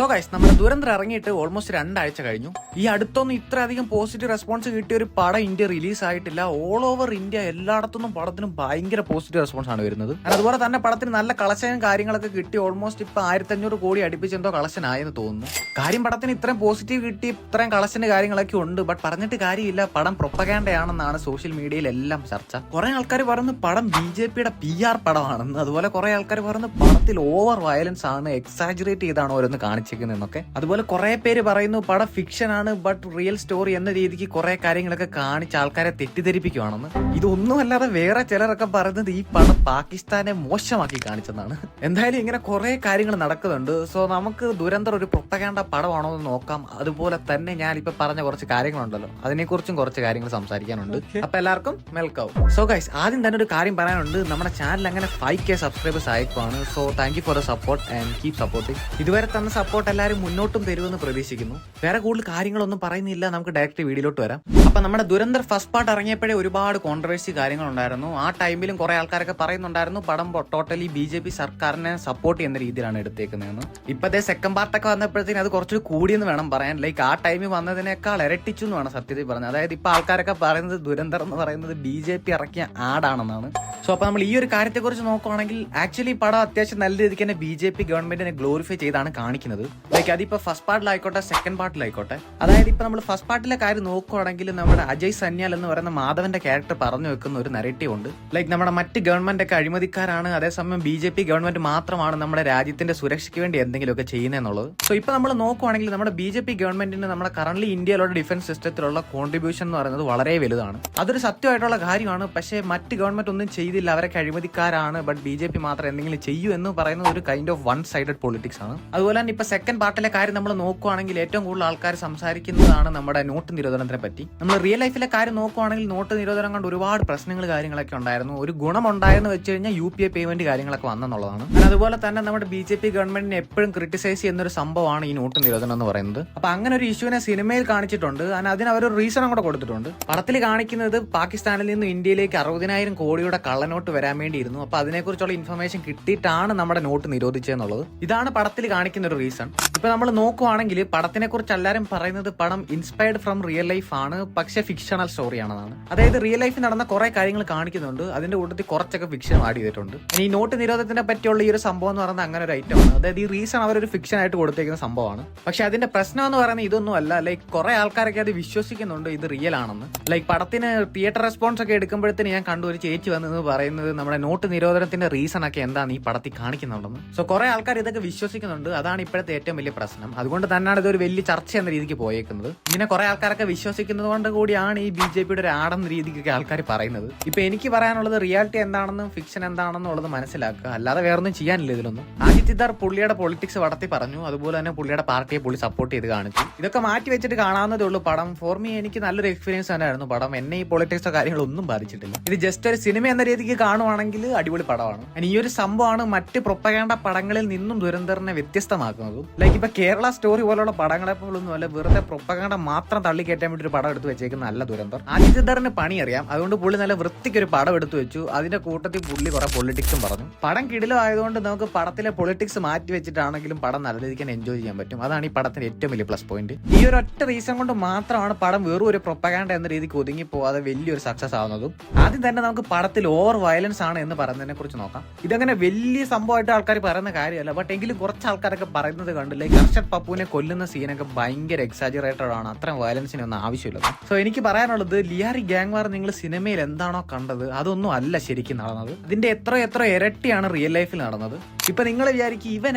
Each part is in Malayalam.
സോ ഗൈസ്, നമ്മുടെ ദുരന്തർ ഇറങ്ങിയിട്ട് ഓൾമോസ്റ്റ് 2 ആഴ്ച കഴിഞ്ഞു. ഈ അടുത്തൊന്നും ഇത്രയധികം പോസിറ്റീവ് റെസ്പോൺസ് കിട്ടിയ ഒരു പടം ഇന്ത്യ റിലീസ് ആയിട്ടില്ല. ഓൾ ഓവർ ഇന്ത്യ എല്ലായിടത്തുനിന്നും പടത്തിനും ഭയങ്കര പോസിറ്റീവ് റെസ്പോൺസ് ആണ് വരുന്നത്. അതുപോലെ തന്നെ പടത്തിന് നല്ല കളക്ഷനും കാര്യങ്ങളൊക്കെ കിട്ടി. ഓൾമോസ്റ്റ് ഇപ്പൊ 1500 കോടി അടുപ്പിച്ച് എന്തോ കളക്ഷൻ ആയെന്ന് തോന്നുന്നു. കാര്യം പടത്തിന് ഇത്രയും പോസിറ്റീവ് കിട്ടി, ഇത്രയും കളക്ഷന് കാര്യങ്ങളൊക്കെ ഉണ്ട്. ബട്ട് പറഞ്ഞിട്ട് കാര്യമില്ല, പടം പ്രൊപ്പഗാൻഡയാണെന്നാണ് സോഷ്യൽ മീഡിയയിലെല്ലാം ചർച്ച. കുറെ ആൾക്കാർ പറയുന്നു പടം BJPയുടെ PR പടമാണെന്ന്. അതുപോലെ കുറെ ആൾക്കാർ പറയുന്നു പടത്തിൽ ഓവർ വയലൻസ് ആണ്, എക്സാജറേറ്റ് ചെയ്താണ് ഓരോന്ന് കാണിച്ചിരിക്കുന്നതെന്നൊക്കെ. അതുപോലെ കുറെ പേര് പറയുന്നു പടം ഫിക്ഷൻ ആണ് ബട്ട് റിയൽ സ്റ്റോറി എന്ന രീതിക്ക് കുറെ കാര്യങ്ങളൊക്കെ കാണിച്ച് ആൾക്കാരെ തെറ്റിദ്ധരിപ്പിക്കുകയാണെന്ന്. ഇതൊന്നുമല്ലാതെ വേറെ ചിലരൊക്കെ പറയുന്നത് ഈ പടം പാകിസ്ഥാനെ മോശമാക്കി കാണിച്ചെന്നാണ്. എന്തായാലും ഇങ്ങനെ കുറെ കാര്യങ്ങൾ നടക്കുന്നുണ്ട്. സോ നമുക്ക് ദുരന്തർ ഒരു പ്രൊപ്പഗാൻഡ പടമാണോ എന്ന് നോക്കാം. അതുപോലെ തന്നെ ഞാൻ ഇപ്പൊ പറഞ്ഞ കുറച്ച് കാര്യങ്ങളുണ്ടല്ലോ, അതിനെക്കുറിച്ചും കുറച്ച് കാര്യങ്ങൾ സംസാരിക്കാനുണ്ട്. അപ്പൊ എല്ലാവർക്കും വെൽക്കം. സോ ഗൈസ്, ആദ്യം തന്നെ ഒരു കാര്യം പറയാനുണ്ട്. നമ്മുടെ ചാനൽ അങ്ങനെ 5K സബ്സ്ക്രൈബേഴ്സ് ആയിക്കോണ്. So thank you for the support and keep supporting. ഇതുവരെ തന്ന സപ്പോർട്ട് എല്ലാവരും മുന്നോട്ടും തരുമെന്ന് പ്രതീക്ഷിക്കുന്നു. വേറെ കൂടുതൽ കാര്യങ്ങളൊന്നും പറയുന്നില്ല, നമുക്ക് ഡയറക്റ്റ് വീഡിയോയിലോട്ട് വരാം. അപ്പൊ നമ്മുടെ ദുരന്തർ ഫസ്റ്റ് പാർട്ട് ഇറങ്ങിയപ്പോഴേ ഒരുപാട് കോൺട്രവേഴ്സി കാര്യങ്ങളുണ്ടായിരുന്നു. ആ ടൈമിലും കുറെ ആൾക്കാരൊക്കെ പറയുന്നുണ്ടായിരുന്നു പടം ടോട്ടലി BJP സർക്കാരിനെ സപ്പോർട്ട് ചെയ്യുന്ന രീതിയിലാണ് എടുത്തേക്കുന്നതെന്ന്. ഇപ്പത്തെ സെക്കൻഡ് പാർട്ടൊക്കെ വന്നപ്പോഴത്തേക്കും അത് കുറച്ചുകൂടി കൂടിയെന്ന് വേണം പറയാൻ. ലൈക്ക് ആ ടൈമിൽ വന്നതിനേക്കാൾ ഇരട്ടിച്ചു എന്ന് വേണം സത്യത്തിൽ പറഞ്ഞത്. അതായത് ഇപ്പൊ ആൾക്കാരൊക്കെ പറയുന്നത് ദുരന്തർ എന്ന് പറയുന്നത് BJP ഇറക്കിയ ആടാണെന്നാണ്. സോ അപ്പൊ നമ്മൾ ഈ ഒരു കാര്യത്തെക്കുറിച്ച് നോക്കുകയാണെങ്കിൽ ആക്ച്വലി പടം അത്യാവശ്യം നല്ല രീതിക്ക് തന്നെ BJP ഗവൺമെന്റിനെ ഗ്ലോറിഫൈ ചെയ്താണ് കാണിക്കുന്നത്. ലൈക്ക് അതിപ്പോ ഫസ്റ്റ് പാർട്ടിലായിക്കോട്ടെ സെക്കൻഡ് പാർട്ടിലായിക്കോട്ടെ. അതായത് ഇപ്പൊ നമ്മൾ ഫസ്റ്റ് പാർട്ടിലെ കാര്യം നോക്കുകയാണെങ്കിൽ നമ്മുടെ അജയ് സന്യാൽ എന്ന് പറയുന്ന മാധവന്റെ ക്യാരക്ടർ പറഞ്ഞു വെക്കുന്ന ഒരു നെറേറ്റീവ് ഉണ്ട്. ലൈക്ക് നമ്മുടെ മറ്റ് ഗവൺമെന്റ് ഒക്കെ അഴിമതിക്കാരാണ്, അതേസമയം BJP ഗവൺമെന്റ് മാത്രമാണ് നമ്മുടെ രാജ്യത്തിന്റെ സുരക്ഷയ്ക്ക് വേണ്ടി എന്തെങ്കിലുമൊക്കെ ചെയ്യുന്നതെന്നുള്ളത്. സോ ഇപ്പൊ നമ്മൾ നോക്കുകയാണെങ്കിൽ നമ്മുടെ BJP ഗവൺമെന്റിന് നമ്മുടെ കറന്റ് ഇന്ത്യയിലുള്ള ഡിഫൻസ് സിസ്റ്റത്തിലുള്ള കോൺട്രിബ്യൂഷൻ എന്ന് പറയുന്നത് വളരെ വലുതാണ്. അതൊരു സത്യമായിട്ടുള്ള കാര്യമാണ്. പക്ഷേ മറ്റ് ഗവൺമെന്റ് ഒന്നും ചെയ്തില്ല, അവരൊക്കെ അഴിമതിക്കാരാണ്. ബട്ട് BJP മാത്രം എന്തെങ്കിലും ചെയ്യൂ എന്ന് പറയുന്ന ഒരു kind of one sided politics ആണ്. അതുപോലെ തന്നെ ഇപ്പൊ സെക്കൻഡ് പാർട്ടിലെ കാര്യം നമ്മൾ നോക്കുകയാണെങ്കിൽ ഏറ്റവും കൂടുതൽ ആൾക്കാർ സംസാരിക്കുന്നതാണ് നമ്മുടെ നോട്ട് നിരോധനത്തിനെ പറ്റി. നമ്മൾ റിയൽ ലൈഫിലെ കാര്യം നോക്കുകയാണെങ്കിൽ നോട്ട് നിരോധനം കൊണ്ട് ഒരുപാട് പ്രശ്നങ്ങൾ കാര്യങ്ങളൊക്കെ ഉണ്ടായിരുന്നു. ഒരു ഗുണം ഉണ്ടായെന്ന് വെച്ച് കഴിഞ്ഞാൽ UPI പേയ്മെന്റ് കാര്യങ്ങളൊക്കെ വന്നെന്നുള്ളതാണ്. അതുപോലെ തന്നെ നമ്മുടെ BJP ഗവൺമെന്റിനെ എപ്പോഴും ക്രിട്ടിസൈസ് ചെയ്യുന്ന ഒരു സംഭവമാണ് ഈ നോട്ട് നിരോധനം എന്ന് പറയുന്നത്. അപ്പൊ അങ്ങനെ ഒരു ഇഷ്യൂവിനെ സിനിമയിൽ കാണിച്ചിട്ടുണ്ട്. അതിന് അവരൊരു റീസണും കൂടെ കൊടുത്തിട്ടുണ്ട്. പടത്തിൽ കാണിക്കുന്നത് പാകിസ്ഥാനിൽ നിന്ന് ഇന്ത്യയിലേക്ക് 60,000 കോടിയുടെ കള്ളനോട്ട് വരാൻ വേണ്ടിയിരുന്നു. അപ്പൊ അതിനെക്കുറിച്ചുള്ള ഇൻഫർമേഷൻ കിട്ടിയിട്ടാണ് നമ്മുടെ നോട്ട് നിരോധിച്ചതെന്നുള്ളത്. ഇതാണ് പടത്തിൽ കാണിക്കുന്ന ഒരു റീസൺ. ഇപ്പൊ നമ്മൾ നോക്കുവാണെങ്കിൽ പടത്തിനെ കുറിച്ച് എല്ലാവരും പറയുന്നത് പടം ഇൻസ്പയർഡ് ഫ്രം റിയൽ ലൈഫ് ആണ്, പക്ഷേ ഫിക്ഷണൽ സ്റ്റോറി ആണെന്നാണ്. അതായത് റിയൽ ലൈഫിൽ നടന്ന കുറെ കാര്യങ്ങൾ കാണിക്കുന്നുണ്ട്, അതിന്റെ കൂട്ടത്തിൽ കുറച്ചൊക്കെ ഫിക്ഷൻ ആഡ് ചെയ്തിട്ടുണ്ട്. ഈ നോട്ട് നിരോധനത്തിനെ പറ്റിയുള്ള ഈ ഒരു സംഭവം എന്ന് പറയുന്നത് അങ്ങനെ ഒരു ഐറ്റമാണ്. അതായത് ഈ റീസൺ അവരൊരു ഫിക്ഷൻ ആയിട്ട് കൊടുത്തേക്കുന്ന സംഭവമാണ്. പക്ഷെ അതിന്റെ പ്രശ്നം എന്ന് പറയുന്നത് ഇതൊന്നും അല്ല. ലൈക്ക് കുറെ ആൾക്കാരൊക്കെ അത് വിശ്വസിക്കുന്നുണ്ട് ഇത് റിയൽ ആണെന്ന്. ലൈക്ക് പടത്തിന് തിയേറ്റർ റെസ്പോൺസ് ഒക്കെ എടുക്കുമ്പോഴത്തേന് ഞാൻ കണ്ടു ഒരു ചേച്ചി വന്നത് പറയുന്നത് നമ്മുടെ നോട്ട് നിരോധനത്തിന്റെ റീസൺ ഒക്കെ എന്താണ് ഈ പടത്തിൽ കാണിക്കുന്നുണ്ടെന്ന്. സോ കുറെ ആൾക്കാർ ഇതൊക്കെ വിശ്വസിക്കുന്നുണ്ട്. അതാണ് ഇപ്പോഴത്തെ ഏറ്റവും വലിയ പ്രശ്നം. അതുകൊണ്ട് തന്നെയാണ് ഇതൊരു വലിയ ചർച്ച എന്ന രീതിക്ക് പോയേക്കുന്നത്. ഇങ്ങനെ കുറെ ആൾക്കാരൊക്കെ വിശ്വസിക്കുന്നത് കൊണ്ട് കൂടിയാണ് ഈ BJPയുടെ ഒരു ആടെന്ന രീതിക്കൊക്കെ ആൾക്കാർ പറയുന്നത്. ഇപ്പൊ എനിക്ക് പറയാനുള്ളത് റിയാലിറ്റി എന്താണെന്നും ഫിക്ഷൻ എന്താണെന്നുള്ളത് മനസ്സിലാക്കുക, അല്ലാതെ വേറൊന്നും ചെയ്യാനില്ല ഇതിലൊന്നും. ആദിത്യദാർ പുള്ളിയുടെ പൊളിറ്റിക്സ് പടത്തിൽ പറഞ്ഞു, അതുപോലെ തന്നെ പുള്ളിയുടെ പാർട്ടിയെ പുള്ളി സപ്പോർട്ട് ചെയ്ത് കാണിച്ചു. ഇതൊക്കെ മാറ്റി വെച്ചിട്ട് കാണാവുന്നതേ ഉള്ളൂ പടം. ഫോർ മീ എനിക്ക് നല്ലൊരു എക്സ്പീരിയൻസ് തന്നെയായിരുന്നു പടം. എന്നെ ഈ പൊളിറ്റിക്സോ കാര്യങ്ങളൊന്നും ബാധിച്ചിട്ടില്ല. ഇത് ജസ്റ്റ് ഒരു സിനിമ എന്ന രീതിക്ക് കാണുവാണെങ്കിൽ അടിപൊളി പടമാണ്. ഈ ഒരു സംഭവമാണ് മറ്റ് പ്രൊപ്പഗാൻഡ പടങ്ങളിൽ നിന്നും ദുരന്തറിനെ വ്യത്യസ്തമാക്കുന്നതും. ലൈക്ക് ഇപ്പൊ കേരള സ്റ്റോറി പോലുള്ള പടങ്ങളെ പോലൊന്നും അല്ല, വെറുതെ പ്രൊപ്പഗാൻഡ മാത്രം തള്ളിക്കയറ്റാൻ വേണ്ടി ഒരു പടം എടുത്ത് വെച്ചേക്കുന്ന നല്ല ദുരന്തർ. ആദിത്യദാറിന് പണി അറിയാം, അതുകൊണ്ട് പുള്ളി നല്ല വൃത്തിക്ക് ഒരു പടം എടുത്തു വെച്ചു. അതിന്റെ കൂട്ടത്തിൽ പുള്ളി കുറെ പൊളിറ്റിക്സും പറഞ്ഞു. പടം കിടിലം ആയതുകൊണ്ട് നമുക്ക് പടത്തിലെ പൊളിറ്റിക്സ് മാറ്റി വെച്ചിട്ടാണെങ്കിലും പടം നല്ല രീതിക്ക് എൻജോയ് ചെയ്യാൻ പറ്റും. അതാണ് ഈ പടത്തിന്റെ ഏറ്റവും വലിയ പ്ലസ് പോയിന്റ്. ഈ ഒരു ഒറ്റ റീസൺ കൊണ്ട് മാത്രമാണ് പടം വെറും ഒരു പ്രൊപ്പഗാൻഡ എന്ന രീതിക്ക് ഒതുങ്ങി പോവാതെ വലിയൊരു സക്സസ് ആവുന്നതും. ആദ്യം തന്നെ നമുക്ക് പടത്തിൽ ഓവർ വയലൻസ് ആണ് എന്ന് പറയുന്നതിനെ കുറിച്ച് നോക്കാം. ഇതങ്ങനെ വലിയ സംഭവമായിട്ട് ആൾക്കാർ പറയുന്ന കാര്യമല്ല, ബട്ട് എങ്കിലും കുറച്ച് ആൾക്കാരൊക്കെ പറയുന്നത് കണ്ടില്ലേ, അർഷദ് പപ്പുവിനെ കൊല്ലുന്ന സീനൊക്കെ ഭയങ്കര എക്സാജറേറ്റഡ് ആണ്. അത്രയും വയലൻസിനൊന്നും ആവശ്യമില്ല. സോ എനിക്ക് പറയാനുള്ളത് ലിയാരി ഗ്യാങ് വാർ നിങ്ങൾ സിനിമയിൽ എന്താണോ കണ്ടത് അതൊന്നും അല്ല ശരിക്കും നടന്നത്. ഇതിന്റെ എത്ര ഇരട്ടിയാണ് റിയൽ ലൈഫിൽ നടന്നത്. ഇപ്പൊ നിങ്ങൾ വിചാരിക്കും ഇവൻ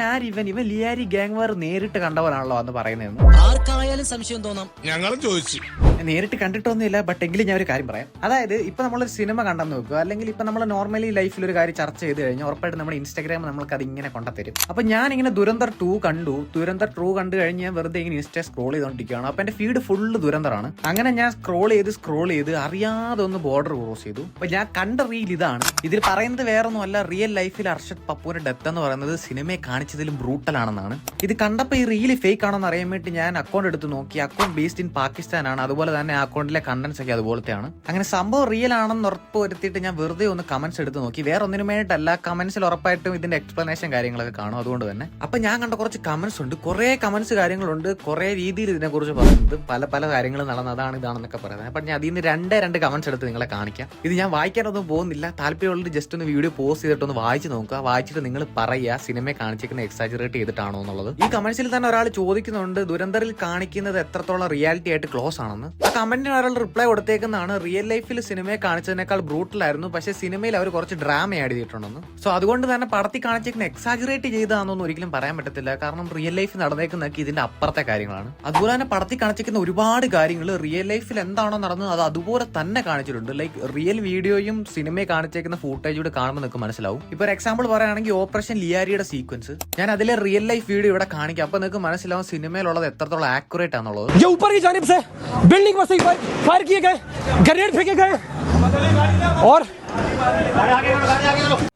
ലിയാരി ഗ്യാങ് വാർ നേരിട്ട് കണ്ടവനാണല്ലോ എന്ന് പറയുന്നതെന്ന്. ആർക്കായാലും സംശയം തോന്നാം, ഞങ്ങളും ചോദിച്ചു. നേരിട്ട് കണ്ടിട്ടൊന്നുമില്ല, ബട്ട് എങ്കിലും ഞാൻ ഒരു കാര്യം പറയാം. അതായത് ഇപ്പൊ നമ്മളൊരു സിനിമ കണ്ടെന്ന് വെക്കുക, അല്ലെങ്കിൽ ഇപ്പൊ നമ്മൾ നോർമലി ലൈഫിൽ ഒരു കാര്യം ചർച്ച ചെയ്ത് കഴിഞ്ഞാൽ ഉറപ്പായിട്ട് നമ്മുടെ ഇൻസ്റ്റാഗ്രാമിൽ നമ്മൾക്ക് അത് ഇങ്ങനെ കൊണ്ടുതരും. അപ്പൊ ഞാൻ ഇങ്ങനെ ദുരന്തർ 2 കണ്ടു. ദുരന്തർ 2 കണ്ടു കഴിഞ്ഞ് ഞാൻ വെറുതെ ഇങ്ങനെ ഇൻസ്റ്റ സ്ക്രോൾ ചെയ്തോണ്ടിരിക്കുകയാണ്. അപ്പൊ എന്റെ ഫീഡ് ഫുള്ള് ദുരന്തറാണ്. അങ്ങനെ ഞാൻ സ്ക്രോൾ ചെയ്ത് അറിയാതെ ഒന്ന് ബോർഡർ ക്രോസ് ചെയ്തു. അപ്പൊ ഞാൻ കണ്ട റീൽ ഇതാണ്. ഇതിൽ പറയുന്നത് വേറൊന്നും അല്ല, റിയൽ ലൈഫിൽ അർഷദ് പപ്പുവിന്റെ ഡെത്ത് എന്ന് പറയുന്നത് സിനിമയെ കാണിച്ചതിലും ബ്രൂട്ടൽ ആണെന്നാണ്. ഇത് കണ്ടപ്പോൾ ഈ റീൽ ഫേക്ക് ആണെന്ന് അറിയാൻ വേണ്ടി ഞാൻ അക്കൗണ്ട് എടുത്ത് നോക്കി. അക്കൗണ്ട് ബേസ്ഡ് ഇൻ പാകിസ്ഥാൻ ആണ്. അതുപോലെ തന്നെ ആ അക്കൗണ്ടിലെ കണ്ടന്റ്സ് ഒക്കെ അതുപോലത്തെയാണ്. അങ്ങനെ സംഭവം റിയൽ ആണെന്ന് ഉറപ്പ് വരുത്തിയിട്ട് ഞാൻ വെറുതെ ഒന്ന് കമന്റ്സ് എടുത്ത് നോക്കി. വേറെ ഒന്നിനും വേണ്ടിയിട്ടല്ല, കമന്റ്സിൽ ഉറപ്പായിട്ടും ഇതിന്റെ എക്സ്പ്ലനേഷൻ കാര്യങ്ങളൊക്കെ കാണും. അതുകൊണ്ട് തന്നെ അപ്പൊ ഞാൻ കണ്ട കുറച്ച് കമന്റ്സ് ഉണ്ട്, കുറെ കമന്റ്സ് കാര്യങ്ങളുണ്ട്, കുറെ രീതിയിൽ ഇതിനെ കുറിച്ച് പറയുന്നത്, പല പല കാര്യങ്ങൾ നടന്നതാണ് ഇതാണെന്നൊക്കെ പറയുന്നത്. അപ്പൊ ഞാൻ അതിൽ നിന്ന് രണ്ട് കമന്റ്സ് എടുത്ത് നിങ്ങളെ കാണിക്കാം. ഇത് ഞാൻ വായിക്കാനൊന്നും പോകുന്നില്ല, താല്പര്യമുള്ളത് ജസ്റ്റ് ഒന്ന് വീഡിയോ പോസ്റ്റ് ചെയ്തിട്ടൊന്ന് വായിച്ച് നോക്കുക. വായിച്ചിട്ട് നിങ്ങൾ പറയുക സിനിമയെ കാണിച്ചിരിക്കുന്ന എക്സാജറേറ്റ് ചെയ്തിട്ടാണോ എന്നുള്ളത്. ഈ കമന്റ്സിൽ തന്നെ ഒരാൾ ചോദിക്കുന്നുണ്ട് ദുരന്തറിൽ കാണിക്കുന്നത് എത്രത്തോളം റിയാലിറ്റി ആയിട്ട് ക്ലോസ് ആണെന്ന്. ആ കമന്റിന് ഒരാൾ റിപ്ലൈ കൊടുത്തേക്കുന്നതാണ് റിയൽ ലൈഫിൽ സിനിമയെ കാണിച്ചതിനേക്കാൾ ബ്രൂട്ടലായിരുന്നു, പക്ഷേ സിനിമയിൽ അവർ കുറച്ച് ഡ്രാമ ആഡ് ചെയ്തിട്ടുണ്ടെന്ന്. സോ അതുകൊണ്ട് തന്നെ പടത്തിൽ കാണിച്ചേക്കുന്ന എക്സാജറേറ്റ് ചെയ്താണെന്നൊന്നും ഒരിക്കലും പറയാൻ പറ്റത്തില്ല. കാരണം റിയൽ ലൈഫിൽ നടന്നേക്കുന്നതൊക്കെ ഇതിന്റെ അപ്പുറത്തെ കാര്യങ്ങളാണ്. അതുപോലെ തന്നെ പടത്തിൽ കാണിച്ചിരിക്കുന്ന ഒരുപാട് കാര്യങ്ങൾ റിയൽ ലൈഫിൽ എന്താണോ നടന്നത് അത് അതുപോലെ തന്നെ കാണിച്ചിട്ടുണ്ട്. ലൈക്ക് റിയൽ വീഡിയോയും സിനിമയെ കാണിച്ചേക്കുന്ന ഫൂട്ടേജൂടെ കാണുമ്പോൾ നിങ്ങൾക്ക് മനസ്സിലാവും. ഇപ്പൊ ഒരു എക്സാമ്പിൾ പറയുകയാണെങ്കിൽ ഓപ്പറേഷൻ ലിയാരിയുടെ സീക്വൻസ് ഞാൻ അതിലെ റിയൽ ലൈഫ് വീഡിയോ ഇവിടെ കാണിക്കാം. അപ്പൊ നിങ്ങൾക്ക് മനസ്സിലാവും സിനിമയിലുള്ളത് എത്രത്തോളം ആക്യുറേറ്റ് ആണെന്നുള്ളത്.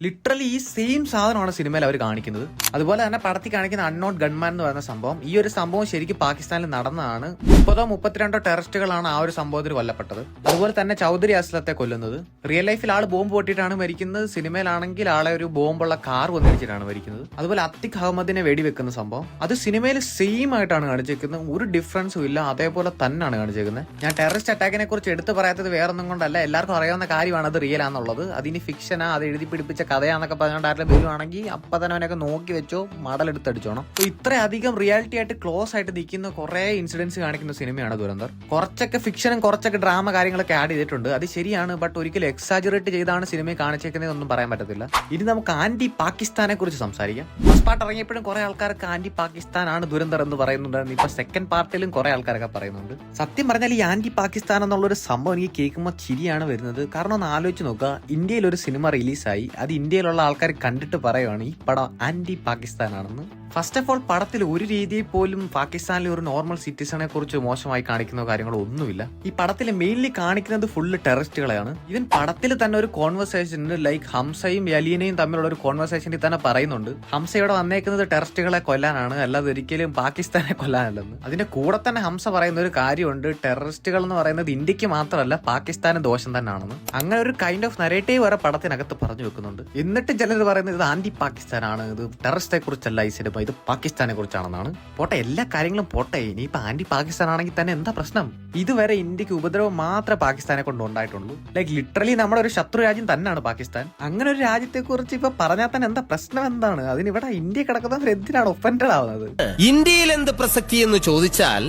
ലിറ്ററലി ഈ സെയിം സാധനമാണ് സിനിമയിൽ അവർ കാണിക്കുന്നത്. അതുപോലെ തന്നെ പടത്തിൽ കാണിക്കുന്ന അൺനോൺ ഗൺമാൻ എന്ന് പറയുന്ന സംഭവം, ഈ ഒരു സംഭവം ശരിക്കും പാകിസ്ഥാനിൽ നടന്നതാണ്. 30-32 ടെററിസ്റ്റുകളാണ് ആ ഒരു സംഭവത്തിൽ കൊല്ലപ്പെട്ടത്. അതുപോലെ തന്നെ ചൗധരി അസ്ലത്തെ കൊല്ലുന്നത്. റിയൽ ലൈഫിൽ ആള് ബോംബ് പൊട്ടിയിട്ടാണ് മരിക്കുന്നത്, സിനിമയിലാണെങ്കിൽ ആളെ ഒരു ബോംബുള്ള കാർ വന്നിരിച്ചിട്ടാണ് മരിക്കുന്നത്. അതുപോലെ അത്തിഖ് അഹമ്മദിനെ വെടിവെക്കുന്ന സംഭവം അത് സിനിമയിൽ സെയിം ആയിട്ടാണ് കാണിച്ചിരിക്കുന്നത്, ഒരു ഡിഫറൻസും ഇല്ല, അതേപോലെ തന്നെയാണ് കാണിച്ചിരിക്കുന്നത്. ഞാൻ ടെററിസ്റ്റ് അറ്റാക്കിനെ കുറിച്ച് എടുത്ത് പറയാത്തത് വേറൊന്നും കൊണ്ടല്ല, എല്ലാവർക്കും അറിയാവുന്ന കാര്യമാണ് അത് റിയൽ ആണെന്നുള്ളത്. അതിന് ഫിക്ഷനാ, അത് എഴുതി പിടിപ്പിച്ച കഥയാന്നൊക്കെ പറഞ്ഞുകൊണ്ട് ആരെങ്കിലും വരുവാണെങ്കിൽ അപ്പൊ തന്നെ അവനൊക്കെ നോക്കി വെച്ചോ, മടലെടുത്തടിച്ചോണം. ഇത്രയധികം റിയാലിറ്റി ആയിട്ട് ക്ലോസ് ആയിട്ട് നിൽക്കുന്ന കുറെ ഇൻസിഡൻസ് കാണിക്കുന്ന സിനിമയാണ് ദുരന്തർ. കുറച്ചൊക്കെ ഫിക്ഷനും കുറച്ചൊക്കെ ഡ്രാമ കാര്യങ്ങളൊക്കെ ആഡ് ചെയ്തിട്ടുണ്ട്, അത് ശരിയാണ്. ബട്ട് ഒരിക്കലും എക്സാജറേറ്റ് ചെയ്താണ് സിനിമയെ കാണിച്ചേക്കുന്നതൊന്നും പറയാൻ പറ്റത്തില്ല. ഇനി നമുക്ക് ആന്റി പാകിസ്ഥാനെ കുറിച്ച് സംസാരിക്കാം. ഫസ്റ്റ് പാർട്ട് ഇറങ്ങിയപ്പോഴും കുറെ ആൾക്കാർക്ക് ആന്റി പാകിസ്ഥാനാണ് ദുരന്തർ എന്ന് പറയുന്നുണ്ടായിരുന്നു. ഇപ്പൊ സെക്കൻഡ് പാർട്ടിലും കുറെ ആൾക്കാരൊക്കെ പറയുന്നുണ്ട്. സത്യം പറഞ്ഞാൽ ഈ ആന്റി പാകിസ്ഥാൻ എന്നുള്ളൊരു സംഭവം എനിക്ക് കേൾക്കുമ്പോൾ ചിരിയാണ് വരുന്നത്. കാരണം ഒന്ന് ആലോചിച്ച് നോക്കുക, ഇന്ത്യയിൽ ഒരു സിനിമ റിലീസായി, അത് ഇന്ത്യയിലുള്ള ആൾക്കാർ കണ്ടിട്ട് പറയുവാണ് ഈ പടം ആന്റി പാകിസ്ഥാൻ ആണെന്ന്. ഫസ്റ്റ് ഓഫ് ഓൾ പടത്തിൽ ഒരു രീതിയിൽ പോലും പാകിസ്ഥാനിലെ ഒരു നോർമൽ സിറ്റിസണെ കുറിച്ച് മോശമായി കാണിക്കുന്ന കാര്യങ്ങളോ ഒന്നുമില്ല. ഈ പടത്തിൽ മെയിൻലി കാണിക്കുന്നത് ഫുള്ള് ടെററിസ്റ്റുകളെയാണ്. ഇവൻ പടത്തിൽ തന്നെ ഒരു കോൺവെർസേഷൻ ലൈക്ക് ഹംസയും യലീനയും തമ്മിലുള്ള ഒരു കോൺവെർസേഷനിൽ തന്നെ പറയുന്നുണ്ട് ഹംസ ഇവിടെ വന്നേക്കുന്നത് ടെററിസ്റ്റുകളെ കൊല്ലാനാണ്, അല്ലാതെ ഒരിക്കലും പാകിസ്ഥാനെ കൊല്ലാനല്ലെന്ന്. അതിന്റെ കൂടെ തന്നെ ഹംസ പറയുന്ന ഒരു കാര്യമുണ്ട്, ടെററിസ്റ്റുകൾ എന്ന് പറയുന്നത് ഇന്ത്യക്ക് മാത്രമല്ല പാകിസ്ഥാന് ദോഷം തന്നെയാണെന്ന്. അങ്ങനെ ഒരു കൈൻഡ് ഓഫ് നരേറ്റീവ് വരെ പടത്തിനകത്ത് പറഞ്ഞു വെക്കുന്നുണ്ട്. എന്നിട്ട് ചിലർ പറയുന്നത് ഇത് ആന്റി പാകിസ്ഥാൻ ആണ്, ഇത് ടെററിസ്റ്റെ കുറിച്ചല്ല ഈ സിനിമ, ഇത് പാകിസ്ഥാനെ കുറിച്ചാണെന്നാണ്. പോട്ടെ, എല്ലാ കാര്യങ്ങളും പോട്ടെ, ഇനിയിപ്പോ ആന്റി പാകിസ്ഥാൻ ആണെങ്കിൽ തന്നെ എന്താ പ്രശ്നം? ഇതുവരെ ഇന്ത്യക്ക് ഉപദ്രവം മാത്രമേ പാകിസ്ഥാനെ കൊണ്ട് ഉണ്ടായിട്ടുള്ളൂ. ലൈക്ക് ലിറ്ററലി നമ്മുടെ ഒരു ശത്രു രാജ്യം തന്നെയാണ് പാകിസ്ഥാൻ. അങ്ങനെ ഒരു രാജ്യത്തെ കുറിച്ച് ഇപ്പൊ പറഞ്ഞാൽ തന്നെ എന്താ പ്രശ്നം എന്താണ്? അതിനിവിടെ ഇന്ത്യ കിടക്കുന്നവർ എന്തിനാണ് ഒഫൻഡഡ് ആവുന്നത്? ഇന്ത്യയിൽ എന്ത് പ്രസക്തി എന്ന് ചോദിച്ചാൽ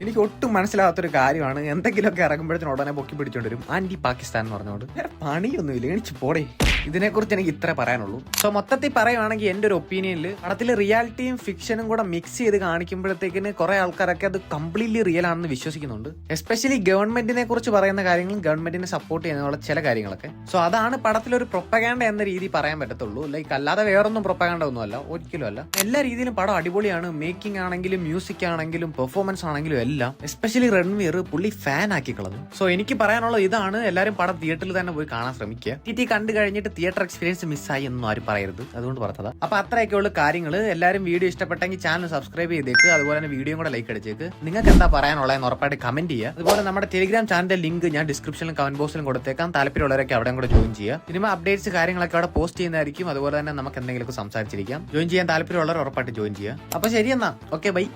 എനിക്ക് ഒട്ടും മനസ്സിലാവാത്തൊരു കാര്യമാണ്, എന്തെങ്കിലുമൊക്കെ ഇറങ്ങുമ്പോഴത്തേനും ഉടനെ പൊക്കി പിടിച്ചോണ്ടിരും ആന്റി പാകിസ്ഥാൻ എന്ന് പറഞ്ഞോണ്ട്. വേറെ പണിയൊന്നുമില്ല, എണിച്ച് പോടേ. ഇതിനെക്കുറിച്ച് എനിക്ക് ഇത്ര പറയാനുള്ളൂ. സോ മൊത്തത്തിൽ പറയുവാണെങ്കിൽ എന്റെ ഒരു ഒപ്പീനിയനിൽ പടത്തിൽ റിയാലിറ്റിയും ഫിക്ഷനും കൂടെ മിക്സ് ചെയ്ത് കാണിക്കുമ്പോഴത്തേക്കിന് കുറെ ആൾക്കാരൊക്കെ അത് കംപ്ലീറ്റ്ലി റിയൽ ആണെന്ന് വിശ്വസിക്കുന്നുണ്ട്. എസ്പെഷ്യലി ഗവൺമെന്റിനെ കുറിച്ച് പറയുന്ന കാര്യങ്ങളും ഗവൺമെന്റിനെ സപ്പോർട്ട് ചെയ്യുന്ന ചില കാര്യങ്ങളൊക്കെ. സോ അതാണ് പടത്തിലൊരു പ്രൊപ്പഗാൻഡ എന്ന രീതി പറയാൻ പറ്റത്തുള്ളൂ. ലൈക്ക് അല്ലാതെ വേറൊന്നും പ്രൊപ്പഗാൻഡ ഒന്നുമല്ല, ഒരിക്കലും അല്ല. എല്ലാ രീതിയിലും പടം അടിപൊളിയാണ്. മേക്കിംഗ് ആണെങ്കിലും മ്യൂസിക് ആണെങ്കിലും പെർഫോമൻസ് ആണെങ്കിലും എല്ലാം. എസ്പെഷ്യലി രൺവീർ പുള്ളി ഫാൻ ആക്കി കളഞ്ഞു. സോ എനിക്ക് പറയാനുള്ളത് ഇതാണ്, എല്ലാവരും പടം തിയേറ്ററിൽ തന്നെ പോയി കാണാൻ ശ്രമിക്കുക. ടി കണ്ടു കഴിഞ്ഞിട്ട് തിയേറ്റർ എക്സ്പീരിയൻസ് മിസ്സായി എന്നൊന്നും ആരും പറയരുത്, അതുകൊണ്ട് പറഞ്ഞതാ. അപ്പൊ അത്രയൊക്കെയുള്ള കാര്യങ്ങൾ. എല്ലാവരും വീഡിയോ ഇഷ്ടപ്പെട്ടെങ്കിൽ ചാനൽ സബ്സ്ക്രൈബ് ചെയ്തേക്ക്, അതുപോലെ തന്നെ വീഡിയോ കൂടെ ലൈക്ക് അടിച്ചേക്ക്. നിങ്ങൾക്ക് എന്താ പറയാനുള്ളതെന്ന് ഉറപ്പായിട്ട് കമന്റ് ചെയ്യുക. അതുപോലെ നമ്മുടെ ടെലിഗ്രാം ചാനലിന്റെ ലിങ്ക് ഞാൻ ഡിസ്ക്രിപ്ഷനിലും കമന്റ് ബോക്സിലും കൊടുത്തേക്കാം. താല്പര്യമുള്ളവരൊക്കെ അവിടെയും കൂടെ ജോയിൻ ചെയ്യുക. സിനിമ അപ്ഡേറ്റ്സ് കാര്യങ്ങളൊക്കെ അവിടെ പോസ്റ്റ് ചെയ്യുന്നതായിരിക്കും. അതുപോലെ തന്നെ നമുക്ക് എന്തെങ്കിലുമൊക്കെ സംസാരിച്ചിരിക്കാം. ജോയിൻ ചെയ്യാൻ താല്പര്യമുള്ളവർ ഉറപ്പായിട്ട് ജോയിൻ ചെയ്യുക. അപ്പൊ ശരി എന്നാ, ഓക്കെ, ബൈ.